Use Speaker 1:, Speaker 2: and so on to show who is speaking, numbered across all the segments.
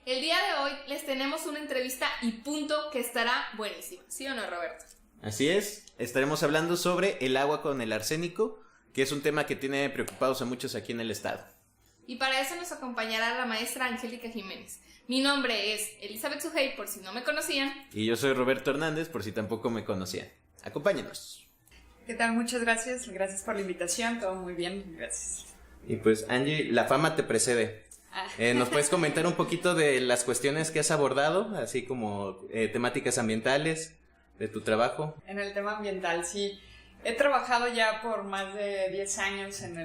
Speaker 1: El día de hoy les tenemos una entrevista y punto que estará buenísima, ¿sí o no, Roberto?
Speaker 2: Así es, estaremos hablando sobre el agua con el arsénico, que es un tema que tiene preocupados a muchos aquí en el estado.
Speaker 1: Y para eso nos acompañará la maestra Angélica Jiménez. Mi nombre es Elizabeth Sujei, por si no me conocían.
Speaker 2: Y yo soy Roberto Hernández, por si tampoco me conocían. Acompáñenos.
Speaker 3: ¿Qué tal? Muchas gracias. Gracias por la invitación. Todo muy bien. Gracias.
Speaker 2: Y pues, Angie, la fama te precede. ¿Nos puedes comentar un poquito de las cuestiones que has abordado, así como temáticas ambientales de tu trabajo?
Speaker 3: En el tema ambiental, sí. He trabajado ya por más de 10 años en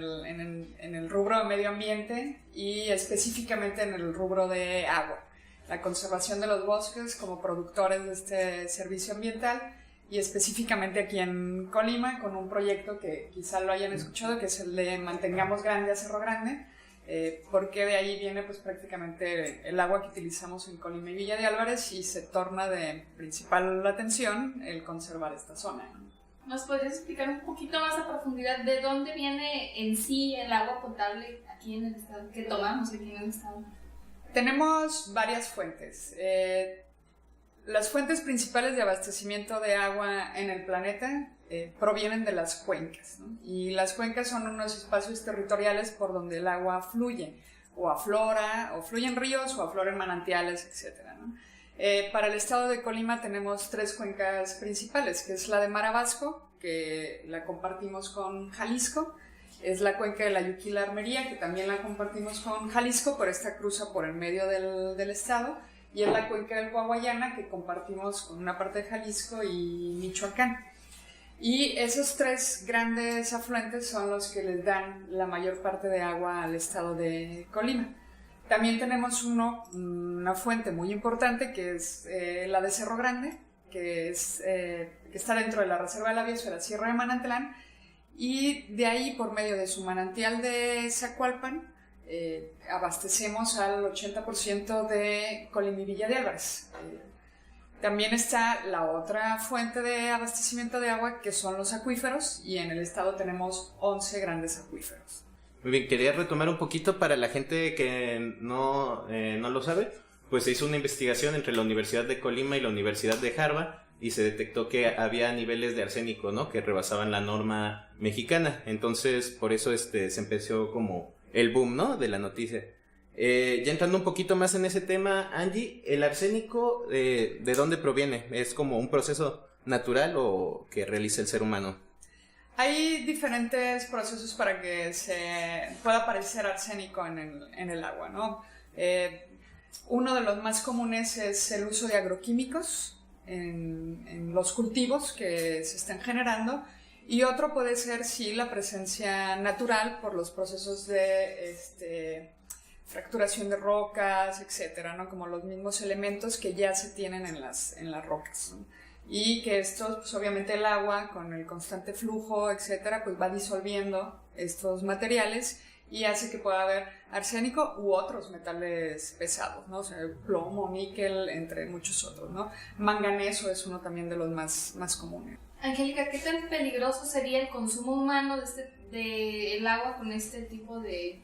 Speaker 3: el rubro de medio ambiente y específicamente en el rubro de agua. La conservación de los bosques como productores de este servicio ambiental y específicamente aquí en Colima con un proyecto que quizá lo hayan escuchado, que es el de Mantengamos Grande a Cerro Grande, porque de ahí viene pues prácticamente el agua que utilizamos en Colima y Villa de Álvarez y se torna de principal atención el conservar esta zona, ¿no?
Speaker 1: ¿Nos podrías explicar un poquito más a profundidad de dónde viene en sí el agua potable aquí en el estado, que tomamos aquí en el estado?
Speaker 3: Tenemos varias fuentes. Las fuentes principales de abastecimiento de agua en el planeta provienen de las cuencas, ¿no? Y las cuencas son unos espacios territoriales por donde el agua fluye, o aflora, o fluye en ríos, o aflora en manantiales, etc., ¿no? Para el estado de Colima tenemos 3 cuencas principales, que es la de Marabasco, que la compartimos con Jalisco, es la cuenca de la Yuquila-Armería, que también la compartimos con Jalisco, pero esta cruza por el medio del estado, y es la cuenca del Guaguayana, que compartimos con una parte de Jalisco y Michoacán. Y esos 3 grandes afluentes son los que les dan la mayor parte de agua al estado de Colima. También tenemos una fuente muy importante que es la de Cerro Grande, que está dentro de la Reserva de la Biosfera Sierra de Manantlán, y de ahí, por medio de su manantial de Zacualpan, abastecemos al 80% de Colima y Villa de Álvarez. También está la otra fuente de abastecimiento de agua, que son los acuíferos, y en el estado tenemos 11 grandes acuíferos.
Speaker 2: Muy bien, quería retomar un poquito para la gente que no lo sabe. Pues se hizo una investigación entre la Universidad de Colima y la Universidad de Harvard y se detectó que había niveles de arsénico, ¿no?, que rebasaban la norma mexicana. Entonces, por eso se empezó como el boom, ¿no?, de la noticia. Ya entrando un poquito más en ese tema, Angie, ¿el arsénico de dónde proviene? ¿Es como un proceso natural o que realiza el ser humano?
Speaker 3: Hay diferentes procesos para que se pueda aparecer arsénico en el agua, ¿no? Uno de los más comunes es el uso de agroquímicos en los cultivos que se están generando, y otro puede ser, sí, la presencia natural por los procesos de fracturación de rocas, etcétera, ¿no? Como los mismos elementos que ya se tienen en las rocas, ¿no? Y que estos, pues obviamente el agua con el constante flujo, etcétera, pues va disolviendo estos materiales y hace que pueda haber arsénico u otros metales pesados, ¿no? O sea, plomo, níquel, entre muchos otros, ¿no? Manganeso es uno también de los más comunes.
Speaker 1: Angélica, ¿qué tan peligroso sería el consumo humano del agua con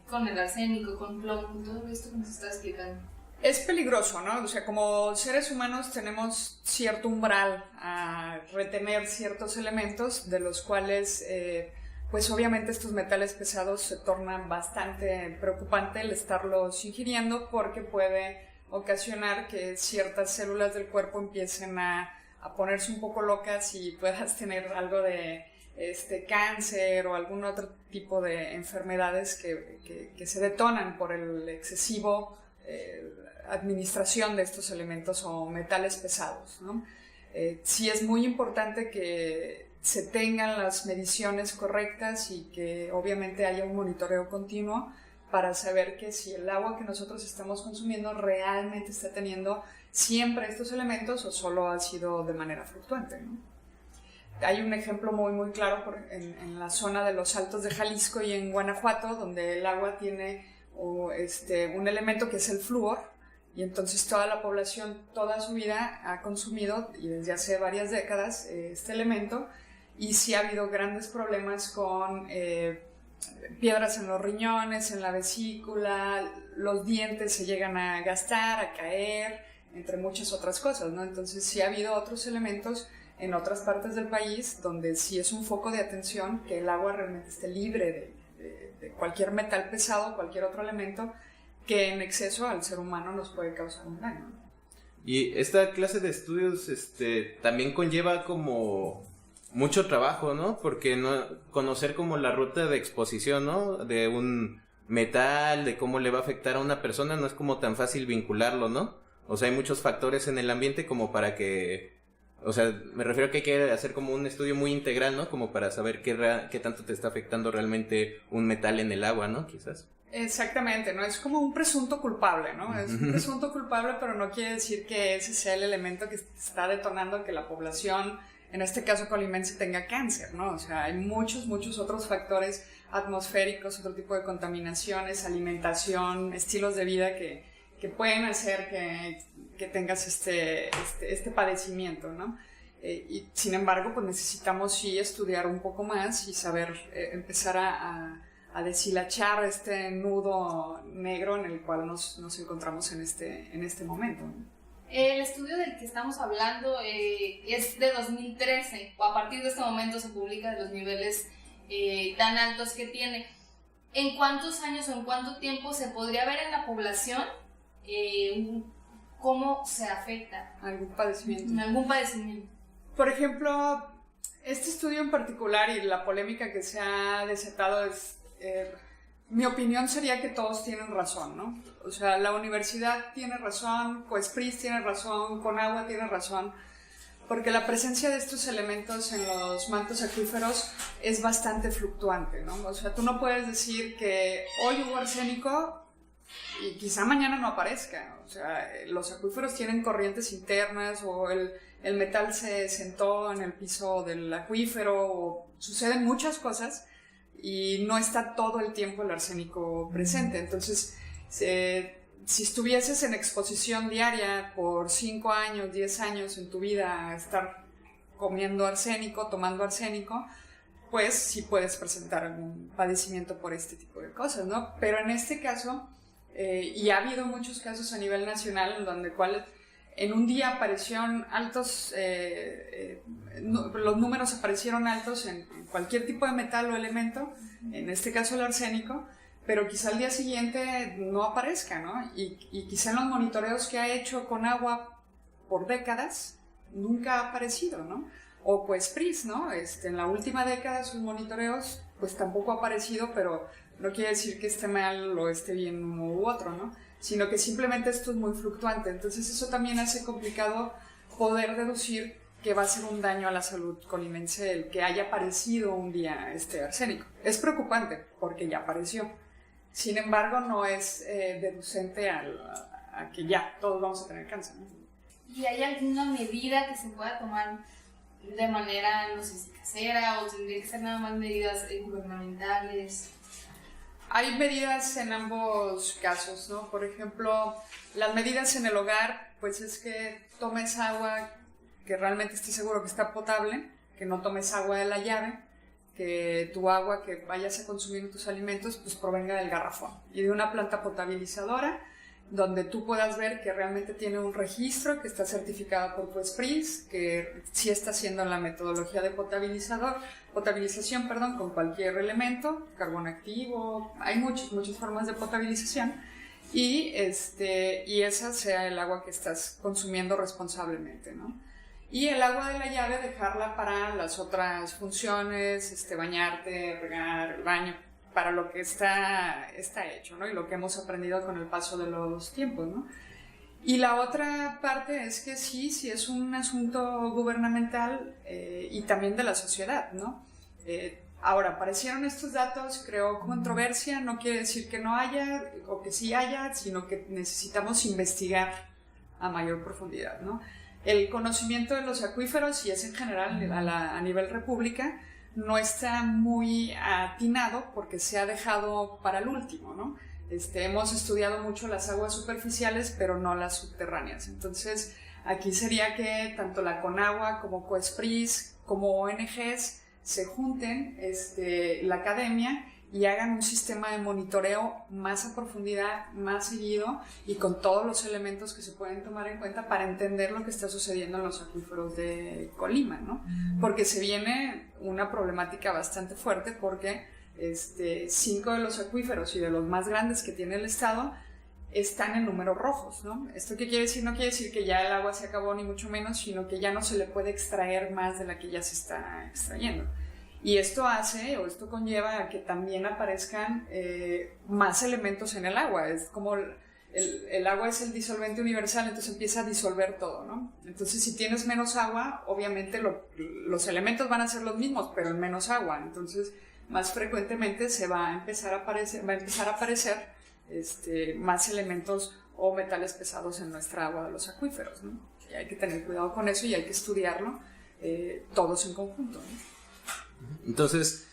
Speaker 1: con el arsénico, con plomo, con todo esto que nos está explicando?
Speaker 3: Es peligroso, ¿no? O sea, como seres humanos tenemos cierto umbral a retener ciertos elementos de los cuales, pues obviamente estos metales pesados se tornan bastante preocupante el estarlos ingiriendo, porque puede ocasionar que ciertas células del cuerpo empiecen a ponerse un poco locas y puedas tener algo de cáncer o algún otro tipo de enfermedades que se detonan por el excesivo administración de estos elementos o metales pesados, ¿no? Sí es muy importante que se tengan las mediciones correctas y que obviamente haya un monitoreo continuo para saber que si el agua que nosotros estamos consumiendo realmente está teniendo siempre estos elementos o solo ha sido de manera fluctuante, ¿no? Hay un ejemplo muy muy claro en la zona de los Altos de Jalisco y en Guanajuato, donde el agua tiene un elemento que es el flúor, y entonces toda la población toda su vida ha consumido, y desde hace varias décadas, este elemento, y sí ha habido grandes problemas con piedras en los riñones, en la vesícula, los dientes se llegan a gastar, a caer, entre muchas otras cosas, ¿no? Entonces sí ha habido otros elementos en otras partes del país donde sí es un foco de atención que el agua realmente esté libre de cualquier metal pesado, cualquier otro elemento que en exceso al ser humano nos puede causar un daño.
Speaker 2: Y esta clase de estudios también conlleva como mucho trabajo, ¿no? Porque conocer como la ruta de exposición, ¿no? De un metal, de cómo le va a afectar a una persona, no es como tan fácil vincularlo, ¿no? O sea, hay muchos factores en el ambiente como para que... O sea, me refiero a que hay que hacer como un estudio muy integral, ¿no? Como para saber qué tanto te está afectando realmente un metal en el agua, ¿no? Quizás.
Speaker 3: Exactamente, ¿no? Es como un presunto culpable, ¿no? Es un presunto culpable, pero no quiere decir que ese sea el elemento que está detonando que la población, en este caso colimense, tenga cáncer, ¿no? O sea, hay muchos otros factores atmosféricos, otro tipo de contaminaciones, alimentación, estilos de vida que pueden hacer que tengas este padecimiento, ¿no? Y sin embargo, pues necesitamos sí estudiar un poco más y saber empezar a deshilachar este nudo negro en el cual nos encontramos en este momento.
Speaker 1: El estudio del que estamos hablando es de 2013. A partir de este momento se publica de los niveles tan altos que tiene. ¿En cuántos años o en cuánto tiempo se podría ver en la población cómo se afecta?
Speaker 3: ¿Algún padecimiento?
Speaker 1: ¿Algún padecimiento?
Speaker 3: Por ejemplo, este estudio en particular y la polémica que se ha desatado es... mi opinión sería que todos tienen razón, ¿no? O sea, la universidad tiene razón, COESPRIS tiene razón, CONAGUA tiene razón, porque la presencia de estos elementos en los mantos acuíferos es bastante fluctuante, ¿no? O sea, tú no puedes decir que hoy hubo arsénico y quizá mañana no aparezca. O sea, los acuíferos tienen corrientes internas o el metal se sentó en el piso del acuífero o suceden muchas cosas y no está todo el tiempo el arsénico presente. Entonces, si estuvieses en exposición diaria por 5 años, 10 años en tu vida a estar comiendo arsénico, tomando arsénico, pues sí puedes presentar algún padecimiento por este tipo de cosas, ¿no? Pero en este caso, y ha habido muchos casos a nivel nacional en donde en un día aparecieron altos, los números aparecieron altos en cualquier tipo de metal o elemento, en este caso el arsénico, pero quizá al día siguiente no aparezca, ¿no? Y quizá en los monitoreos que ha hecho CONAGUA por décadas, nunca ha aparecido, ¿no? O COESPRIS, ¿no? En la última década sus monitoreos, pues tampoco ha aparecido, pero no quiere decir que esté mal o esté bien uno u otro, ¿no? Sino que simplemente esto es muy fluctuante. Entonces eso también hace complicado poder deducir que va a ser un daño a la salud colimense el que haya aparecido un día este arsénico. Es preocupante porque ya apareció. Sin embargo, no es deducente a que ya todos vamos a tener cáncer, ¿no?
Speaker 1: ¿Y hay alguna medida que se pueda tomar de manera, no sé si casera o tendría que ser nada más medidas gubernamentales?
Speaker 3: Hay medidas en ambos casos, ¿no? Por ejemplo, las medidas en el hogar, pues es que tomes agua que realmente estés seguro que está potable, que no tomes agua de la llave, que tu agua que vayas a consumir en tus alimentos pues provenga del garrafón y de una planta potabilizadora donde tú puedas ver que realmente tiene un registro, que está certificada por COESPRIS, que sí está haciendo la metodología de potabilización, con cualquier elemento, carbón activo, hay muchas formas de potabilización, y esa sea el agua que estás consumiendo responsablemente, ¿no? Y el agua de la llave dejarla para las otras funciones, bañarte, regar, el baño, para lo que está hecho, ¿no? Y lo que hemos aprendido con el paso de los tiempos, ¿no? Y la otra parte es que sí es un asunto gubernamental y también de la sociedad, ¿no? Ahora, aparecieron estos datos, creó controversia, no quiere decir que no haya o que sí haya, sino que necesitamos investigar a mayor profundidad, ¿no? El conocimiento de los acuíferos, y es en general a nivel república, no está muy atinado porque se ha dejado para el último, ¿no? Hemos estudiado mucho las aguas superficiales, pero no las subterráneas. Entonces, aquí sería que tanto la CONAGUA como COESPRIS, como ONGs, se junten, la academia, y hagan un sistema de monitoreo más a profundidad, más seguido y con todos los elementos que se pueden tomar en cuenta para entender lo que está sucediendo en los acuíferos de Colima, ¿no? Porque se viene una problemática bastante fuerte porque 5 de los acuíferos y de los más grandes que tiene el estado están en números rojos, ¿no? ¿Esto qué quiere decir? No quiere decir que ya el agua se acabó ni mucho menos, sino que ya no se le puede extraer más de la que ya se está extrayendo. Y esto conlleva a que también aparezcan más elementos en el agua. Es como el agua es el disolvente universal, entonces empieza a disolver todo, ¿no? Entonces si tienes menos agua, obviamente los elementos van a ser los mismos, pero en menos agua. Entonces más frecuentemente va a empezar a aparecer más elementos o metales pesados en nuestra agua de los acuíferos, ¿no? Y hay que tener cuidado con eso y hay que estudiarlo todos en conjunto, ¿no?
Speaker 2: Entonces,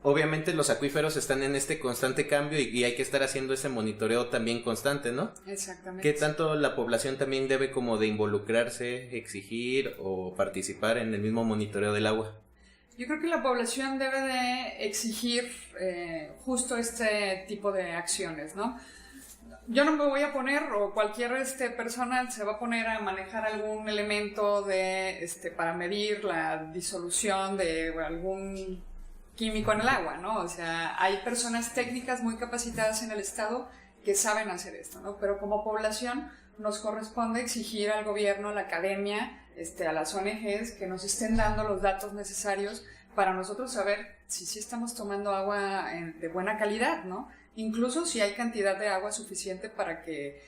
Speaker 2: obviamente los acuíferos están en este constante cambio y hay que estar haciendo ese monitoreo también constante, ¿no?
Speaker 3: Exactamente.
Speaker 2: ¿Qué tanto la población también debe como de involucrarse, exigir o participar en el mismo monitoreo del agua?
Speaker 3: Yo creo que la población debe de exigir justo este tipo de acciones, ¿no? Yo no me voy a poner, o cualquier persona se va a poner a manejar algún elemento para medir la disolución de algún químico en el agua, ¿no? O sea, hay personas técnicas muy capacitadas en el estado que saben hacer esto, ¿no? Pero como población nos corresponde exigir al gobierno, a la academia, a las ONGs que nos estén dando los datos necesarios para nosotros saber si sí estamos tomando agua de buena calidad, ¿no? Incluso si hay cantidad de agua suficiente para que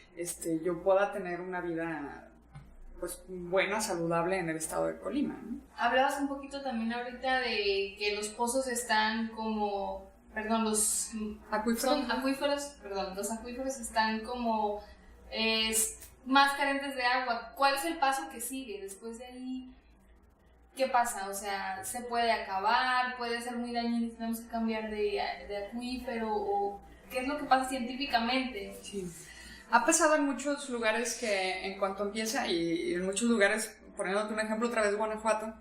Speaker 3: yo pueda tener una vida pues buena, saludable en el estado de Colima, ¿no?
Speaker 1: Hablabas un poquito también ahorita de que los pozos están como, perdón, los acuíferos están como más carentes de agua. ¿Cuál es el paso que sigue? Después de ahí, ¿qué pasa? O sea, ¿se puede acabar? ¿Puede ser muy dañino y tenemos que cambiar de acuífero? ¿O qué es lo que pasa científicamente?
Speaker 3: Sí. Ha pasado en muchos lugares que en cuanto empieza, y en muchos lugares, poniéndote un ejemplo otra vez, Guanajuato,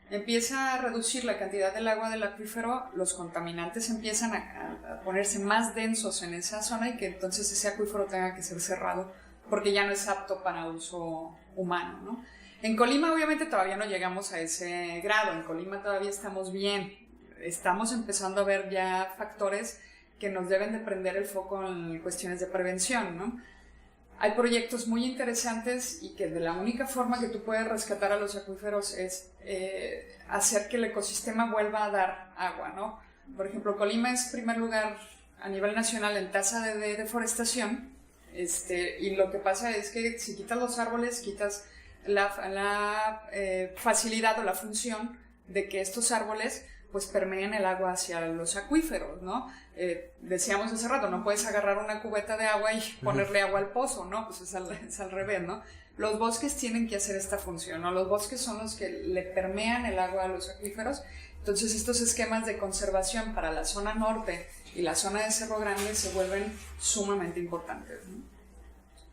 Speaker 3: empieza a reducir la cantidad del agua del acuífero, los contaminantes empiezan a ponerse más densos en esa zona y que entonces ese acuífero tenga que ser cerrado porque ya no es apto para uso humano, ¿no? En Colima obviamente todavía no llegamos a ese grado, en Colima todavía estamos bien, estamos empezando a ver ya factores que nos deben de prender el foco en cuestiones de prevención, ¿no? Hay proyectos muy interesantes y que de la única forma que tú puedes rescatar a los acuíferos es hacer que el ecosistema vuelva a dar agua, ¿no? Por ejemplo, Colima es primer lugar a nivel nacional en tasa de deforestación, y lo que pasa es que si quitas los árboles, quitas la facilidad o la función de que estos árboles pues permeen el agua hacia los acuíferos, ¿no? Decíamos hace rato, no puedes agarrar una cubeta de agua y ponerle agua al pozo, ¿no? Pues es al revés, ¿no? Los bosques tienen que hacer esta función, ¿no? Los bosques son los que le permean el agua a los acuíferos. Entonces estos esquemas de conservación para la zona norte y la zona de Cerro Grande se vuelven sumamente importantes, ¿no?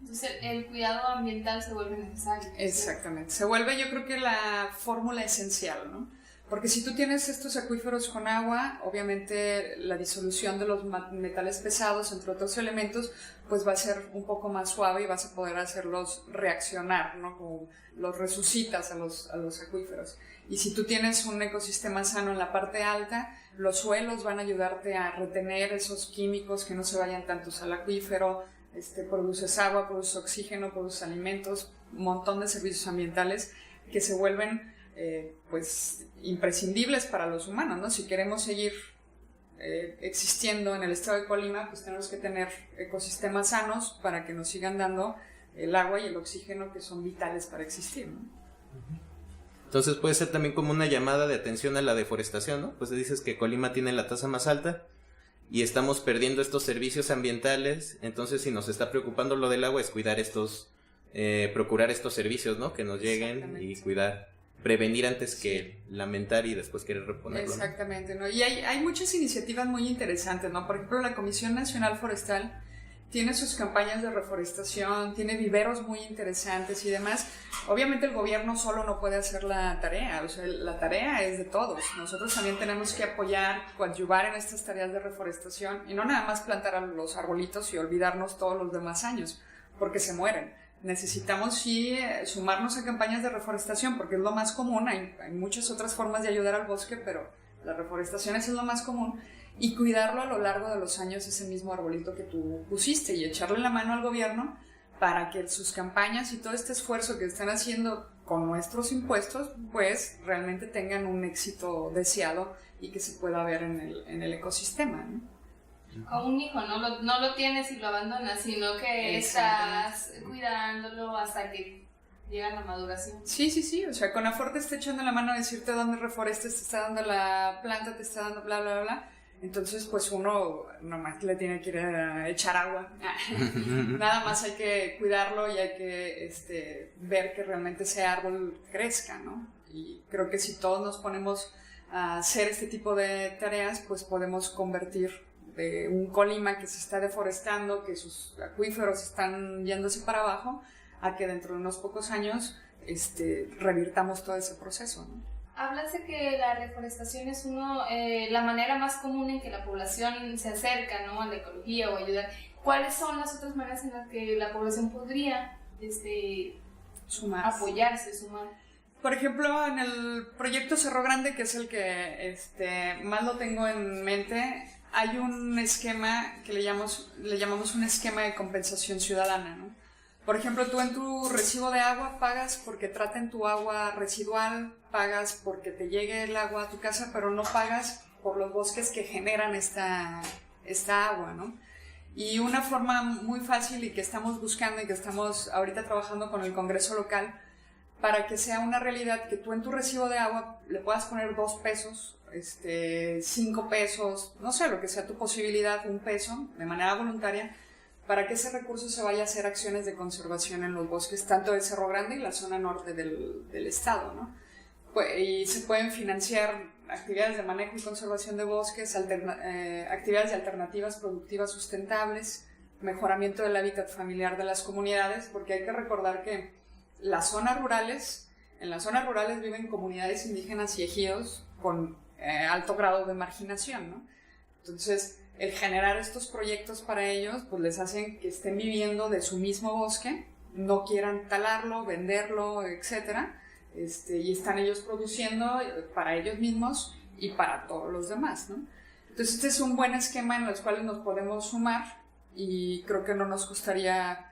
Speaker 1: Entonces el cuidado ambiental se vuelve necesario.
Speaker 3: Exactamente, se vuelve yo creo que la fórmula esencial, ¿no? Porque si tú tienes estos acuíferos con agua, obviamente la disolución de los metales pesados, entre otros elementos, pues va a ser un poco más suave y vas a poder hacerlos reaccionar, ¿no? Como los resucitas a los acuíferos. Y si tú tienes un ecosistema sano en la parte alta, los suelos van a ayudarte a retener esos químicos que no se vayan tantos al acuífero, produces agua, produces oxígeno, produces alimentos, un montón de servicios ambientales que se vuelven pues imprescindibles para los humanos, ¿no? Si queremos seguir existiendo en el estado de Colima, pues tenemos que tener ecosistemas sanos para que nos sigan dando el agua y el oxígeno que son vitales para existir, ¿no?
Speaker 2: Entonces puede ser también como una llamada de atención a la deforestación, ¿no? Pues dices que Colima tiene la tasa más alta y estamos perdiendo estos servicios ambientales, entonces si nos está preocupando lo del agua es cuidar procurar estos servicios, ¿no? Que nos lleguen y cuidar. Prevenir antes que lamentar y después querer reponerlo.
Speaker 3: Exactamente, ¿no? Y hay muchas iniciativas muy interesantes, ¿no? Por ejemplo, la Comisión Nacional Forestal tiene sus campañas de reforestación, tiene viveros muy interesantes y demás. Obviamente el gobierno solo no puede hacer la tarea, o sea, la tarea es de todos. Nosotros también tenemos que apoyar, coadyuvar en estas tareas de reforestación y no nada más plantar los arbolitos y olvidarnos todos los demás años, porque se mueren. Necesitamos sí sumarnos a campañas de reforestación porque es lo más común, hay muchas otras formas de ayudar al bosque, pero la reforestación es lo más común. Y cuidarlo a lo largo de los años, ese mismo arbolito que tú pusiste, y echarle la mano al gobierno para que sus campañas y todo este esfuerzo que están haciendo con nuestros impuestos, pues realmente tengan un éxito deseado y que se pueda ver en el ecosistema, ¿no?
Speaker 1: Como un hijo, no lo tienes y lo abandonas, sino que estás cuidándolo hasta que llega la maduración.
Speaker 3: Sí, o sea, Conafor te está echando la mano a decirte dónde reforestas, te está dando la planta, te está dando bla, bla, bla. Entonces, pues uno nomás le tiene que ir a echar agua. Nada más hay que cuidarlo y hay que ver que realmente ese árbol crezca, ¿no? Y creo que si todos nos ponemos a hacer este tipo de tareas, pues podemos convertir de un Colima que se está deforestando, que sus acuíferos están yéndose para abajo, a que dentro de unos pocos años revirtamos todo ese proceso, ¿no?
Speaker 1: Hablas de que la reforestación es la manera más común en que la población se acerca, ¿no?, a la ecología o ayudar. ¿Cuáles son las otras maneras en las que la población podría apoyarse, sumar?
Speaker 3: Por ejemplo, en el proyecto Cerro Grande, que es el que más lo tengo en mente, hay un esquema que le llamamos un esquema de compensación ciudadana, ¿no? Por ejemplo, tú en tu recibo de agua pagas porque traten tu agua residual, pagas porque te llegue el agua a tu casa, pero no pagas por los bosques que generan esta agua, ¿no? Y una forma muy fácil y que estamos buscando y que estamos ahorita trabajando con el Congreso local para que sea una realidad que tú en tu recibo de agua le puedas poner 2 pesos, 5 pesos, no sé, lo que sea tu posibilidad, 1 peso, de manera voluntaria, para que ese recurso se vaya a hacer acciones de conservación en los bosques, tanto del Cerro Grande y la zona norte del estado, ¿no? Y se pueden financiar actividades de manejo y conservación de bosques, actividades de alternativas productivas sustentables, mejoramiento del hábitat familiar de las comunidades, porque hay que recordar que en las zonas rurales viven comunidades indígenas y ejidos con alto grado de marginación, ¿no? Entonces, el generar estos proyectos para ellos, pues les hacen que estén viviendo de su mismo bosque, no quieran talarlo, venderlo, etcétera, y están ellos produciendo para ellos mismos y para todos los demás, ¿no? Entonces, este es un buen esquema en los cuales nos podemos sumar y creo que no nos costaría,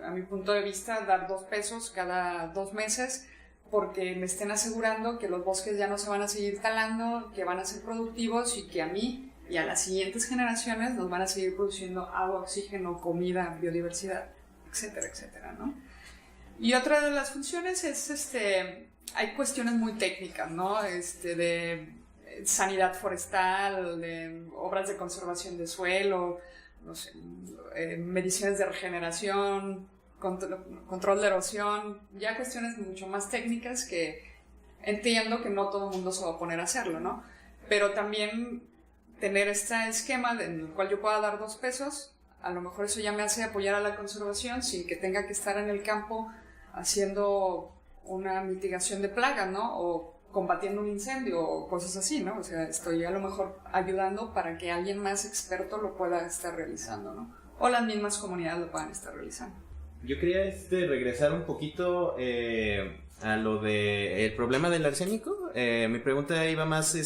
Speaker 3: a mi punto de vista, dar 2 pesos cada 2 meses porque me estén asegurando que los bosques ya no se van a seguir talando, que van a ser productivos y que a mí y a las siguientes generaciones nos van a seguir produciendo agua, oxígeno, comida, biodiversidad, etcétera, etcétera, ¿no? Y otra de las funciones es, hay cuestiones muy técnicas, ¿no? De sanidad forestal, de obras de conservación de suelo, no sé, mediciones de regeneración, control de erosión, ya cuestiones mucho más técnicas que entiendo que no todo el mundo se va a poner a hacerlo, ¿no? Pero también tener este esquema en el cual yo pueda dar 2 pesos, a lo mejor eso ya me hace apoyar a la conservación sin que tenga que estar en el campo haciendo una mitigación de plagas, ¿no? O combatiendo un incendio o cosas así, ¿no? O sea, estoy a lo mejor ayudando para que alguien más experto lo pueda estar realizando, ¿no? O las mismas comunidades lo puedan estar realizando.
Speaker 2: Yo quería regresar un poquito a lo de el problema del arsénico. Mi pregunta iba más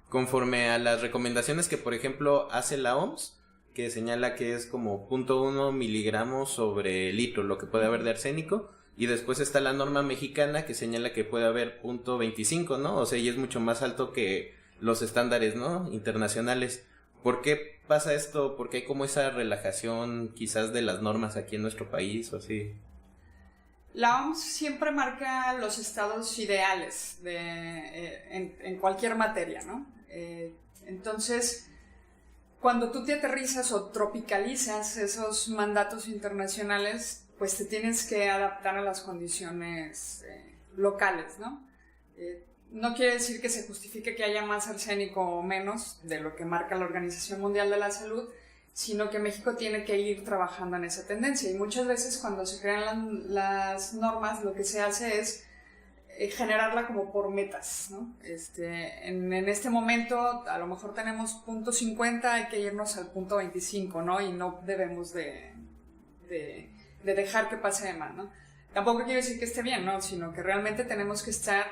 Speaker 2: conforme a las recomendaciones que, por ejemplo, hace la OMS, que señala que es como 0.1 miligramos sobre litro lo que puede haber de arsénico, y después está la norma mexicana que señala que puede haber 0.25, ¿no? O sea, y es mucho más alto que los estándares, ¿no?, internacionales. ¿Por qué pasa esto? ¿Por qué hay como esa relajación quizás de las normas aquí en nuestro país o así?
Speaker 3: La OMS siempre marca los estados ideales en cualquier materia, ¿no? Entonces, cuando tú te aterrizas o tropicalizas esos mandatos internacionales, pues te tienes que adaptar a las condiciones locales, ¿no? No quiere decir que se justifique que haya más arsénico o menos de lo que marca la Organización Mundial de la Salud, sino que México tiene que ir trabajando en esa tendencia. Y muchas veces cuando se crean las normas, lo que se hace es generarla como por metas, ¿no? En este momento a lo mejor tenemos punto 50, hay que irnos al punto 25, ¿no? Y no debemos de dejar que pase de más, ¿no? Tampoco quiero decir que esté bien, ¿no? Sino que realmente tenemos que estar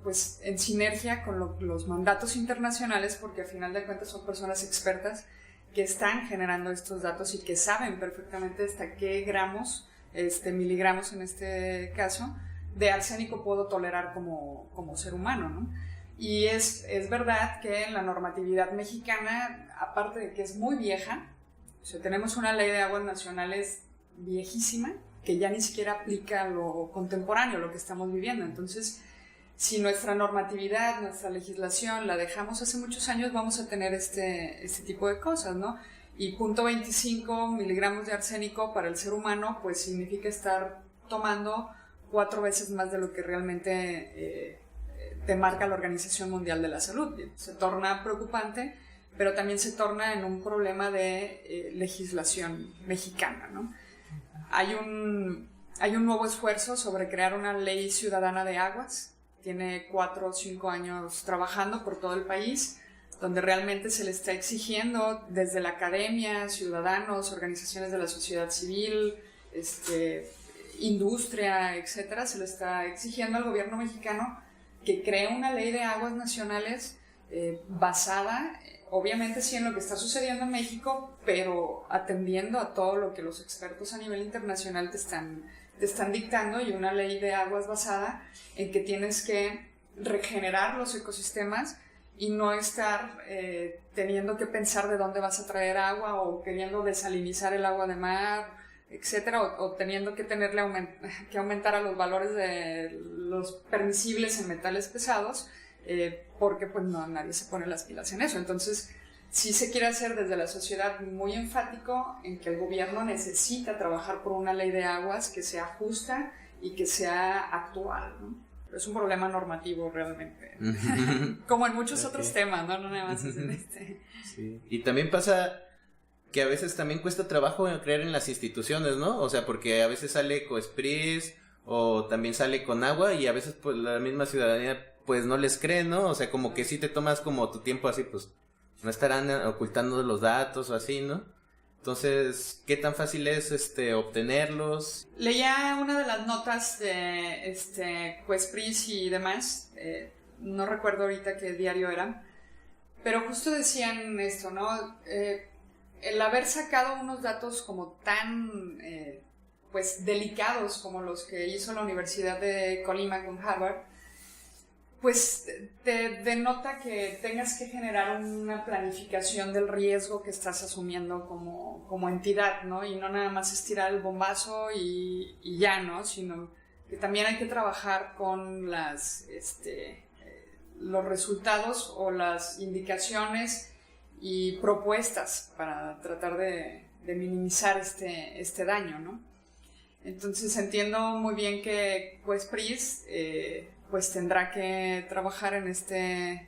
Speaker 3: pues en sinergia con los mandatos internacionales, porque al final de cuentas son personas expertas que están generando estos datos y que saben perfectamente hasta qué gramos, miligramos en este caso, de arsénico puedo tolerar como ser humano, ¿no? Y es verdad que la normatividad mexicana, aparte de que es muy vieja, o sea, tenemos una ley de aguas nacionales viejísima que ya ni siquiera aplica a lo contemporáneo, lo que estamos viviendo. Entonces, si nuestra normatividad, nuestra legislación la dejamos hace muchos años, vamos a tener este tipo de cosas, ¿no? Y punto 25 miligramos de arsénico para el ser humano, pues significa estar tomando 4 veces más de lo que realmente te marca la Organización Mundial de la Salud. Se torna preocupante, pero también se torna en un problema de legislación mexicana, ¿no? Hay un nuevo esfuerzo sobre crear una ley ciudadana de aguas. Tiene 4 o 5 años trabajando por todo el país, donde realmente se le está exigiendo desde la academia, ciudadanos, organizaciones de la sociedad civil, industria, etcétera, se le está exigiendo al gobierno mexicano que cree una ley de aguas nacionales basada, obviamente sí en lo que está sucediendo en México, pero atendiendo a todo lo que los expertos a nivel internacional te están dictando, y una ley de aguas basada en que tienes que regenerar los ecosistemas y no estar teniendo que pensar de dónde vas a traer agua o queriendo desalinizar el agua de mar, etcétera, o teniendo que que aumentar a los valores de los permisibles en metales pesados, porque pues no, nadie se pone las pilas en eso. Entonces sí se quiere hacer desde la sociedad muy enfático en que el gobierno necesita trabajar por una ley de aguas que sea justa y que sea actual, ¿no? Pero es un problema normativo realmente, como en muchos otros temas, ¿no? No nada más es en este.
Speaker 2: Sí. Y también pasa que a veces también cuesta trabajo creer en las instituciones, ¿no? O sea, porque a veces sale Coespris o también sale Conagua y a veces pues la misma ciudadanía pues no les cree, ¿no? O sea, como que sí te tomas como tu tiempo así, pues no estarán ocultando los datos o así, ¿no? Entonces, ¿qué tan fácil es obtenerlos?
Speaker 3: Leía una de las notas de Coespris y demás, no recuerdo ahorita qué diario era, pero justo decían esto, ¿no? El haber sacado unos datos como tan pues delicados como los que hizo la Universidad de Colima con Harvard, pues te denota que tengas que generar una planificación del riesgo que estás asumiendo como entidad, ¿no? Y no nada más estirar el bombazo y ya, ¿no? Sino que también hay que trabajar con los resultados o las indicaciones y propuestas para tratar de minimizar este daño, ¿no? Entonces entiendo muy bien que Coespris pues tendrá que trabajar en este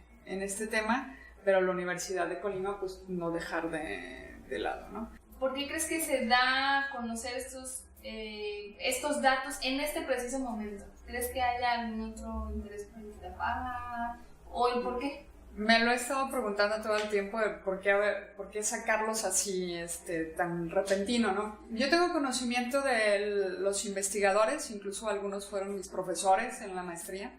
Speaker 3: tema, pero la Universidad de Colima pues no dejar de lado, ¿no?
Speaker 1: ¿Por qué crees que se da a conocer estos datos en este preciso momento? ¿Crees que haya algún otro interés por el trabajo? ¿O el por qué?
Speaker 3: Me lo he estado preguntando todo el tiempo de por qué sacarlos así tan repentino, ¿no? Yo tengo conocimiento de los investigadores, incluso algunos fueron mis profesores en la maestría,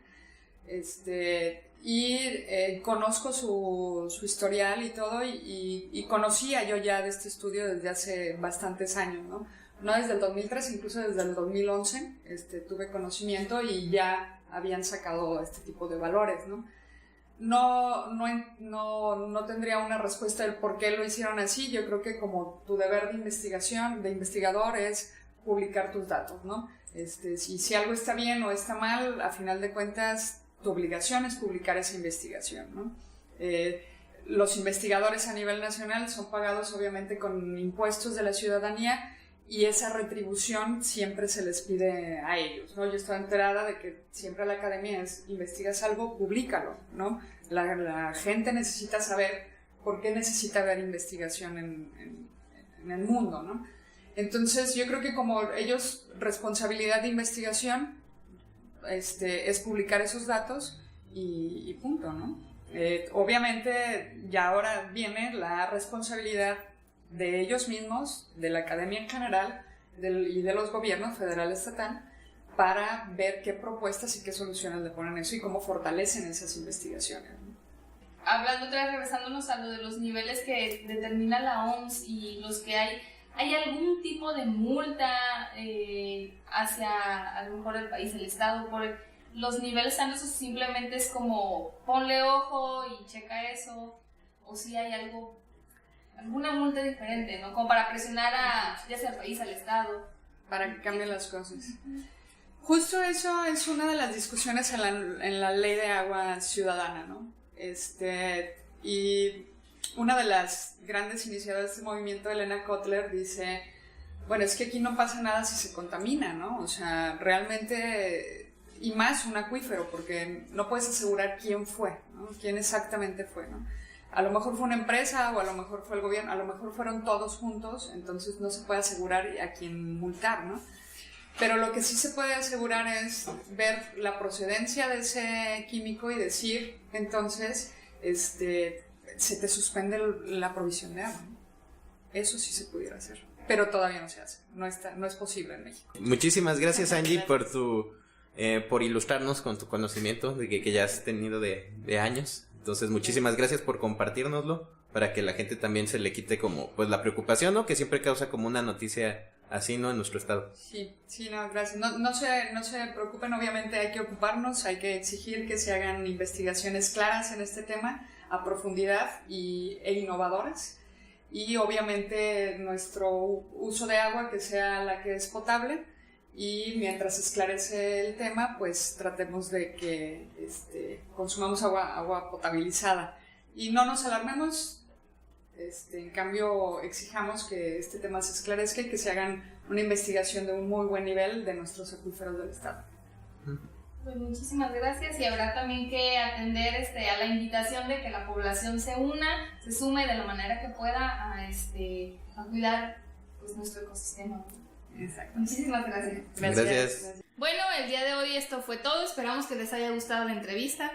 Speaker 3: y conozco su historial y todo, y conocía yo ya de este estudio desde hace bastantes años, ¿no? No desde el 2003, incluso desde el 2011 tuve conocimiento y ya habían sacado este tipo de valores, ¿no? No tendría una respuesta del por qué lo hicieron así. Yo creo que como tu deber de investigador es publicar tus datos, ¿no? Si algo está bien o está mal, a final de cuentas tu obligación es publicar esa investigación, ¿no? Los investigadores a nivel nacional son pagados obviamente con impuestos de la ciudadanía, y esa retribución siempre se les pide a ellos, ¿no? Yo estoy enterada de que siempre la academia investigas algo, públicalo, ¿no? La gente necesita saber por qué necesita haber investigación en el mundo, ¿no? Entonces yo creo que como ellos, responsabilidad de investigación es publicar esos datos y punto, ¿no? Obviamente ya ahora viene la responsabilidad de ellos mismos, de la academia en general y de los gobiernos federal y estatal, para ver qué propuestas y qué soluciones le ponen a eso y cómo fortalecen esas investigaciones, ¿no?
Speaker 1: Hablando otra vez, regresándonos a lo de los niveles que determina la OMS y los que ¿hay algún tipo de multa hacia a lo mejor el país, el estado, por los niveles altos, o simplemente es como ponle ojo y checa eso, o si hay alguna multa diferente, ¿no? Como para presionar ya sea al país, al estado,
Speaker 3: para que cambien las cosas. Justo eso es una de las discusiones en la ley de agua ciudadana, ¿no? Y una de las grandes iniciadoras de este movimiento, Elena Kotler, dice, bueno, es que aquí no pasa nada si se contamina, ¿no? O sea, realmente, y más un acuífero, porque no puedes asegurar quién fue, ¿no? Quién exactamente fue, ¿no? A lo mejor fue una empresa o a lo mejor fue el gobierno, a lo mejor fueron todos juntos, entonces no se puede asegurar a quién multar, ¿no? Pero lo que sí se puede asegurar es ver la procedencia de ese químico y decir, entonces, se te suspende la provisión de agua, ¿no? Eso sí se pudiera hacer, pero todavía no se hace, no es posible en México.
Speaker 2: Muchísimas gracias, Angie, por ilustrarnos con tu conocimiento que ya has tenido de años. Entonces, muchísimas gracias por compartirnoslo, para que la gente también se le quite como pues la preocupación, ¿no? Que siempre causa como una noticia así, ¿no? En nuestro estado.
Speaker 3: Sí, no, gracias. No se preocupen, obviamente hay que ocuparnos, hay que exigir que se hagan investigaciones claras en este tema, a profundidad e innovadoras. Y obviamente nuestro uso de agua que sea la que es potable, y mientras se esclarece el tema, pues tratemos de que consumamos agua potabilizada. Y no nos alarmemos. En cambio, exijamos que este tema se esclarezca y que se hagan una investigación de un muy buen nivel de nuestros acuíferos del estado.
Speaker 1: Pues muchísimas gracias, y habrá también que atender a la invitación de que la población se sume de la manera que pueda a cuidar pues, nuestro ecosistema.
Speaker 3: Exacto.
Speaker 1: Muchísimas gracias.
Speaker 2: Gracias.
Speaker 1: Bueno, el día de hoy esto fue todo, esperamos que les haya gustado la entrevista.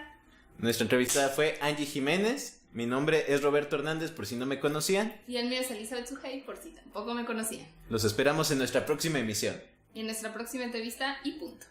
Speaker 2: Nuestra entrevistada fue Angie Jiménez. Mi nombre es Roberto Hernández, por si no me conocían.
Speaker 1: Y el mío es Elizabeth Sujei, por si tampoco me conocían.
Speaker 2: Los esperamos en nuestra próxima emisión.
Speaker 1: Y en nuestra próxima entrevista, y punto.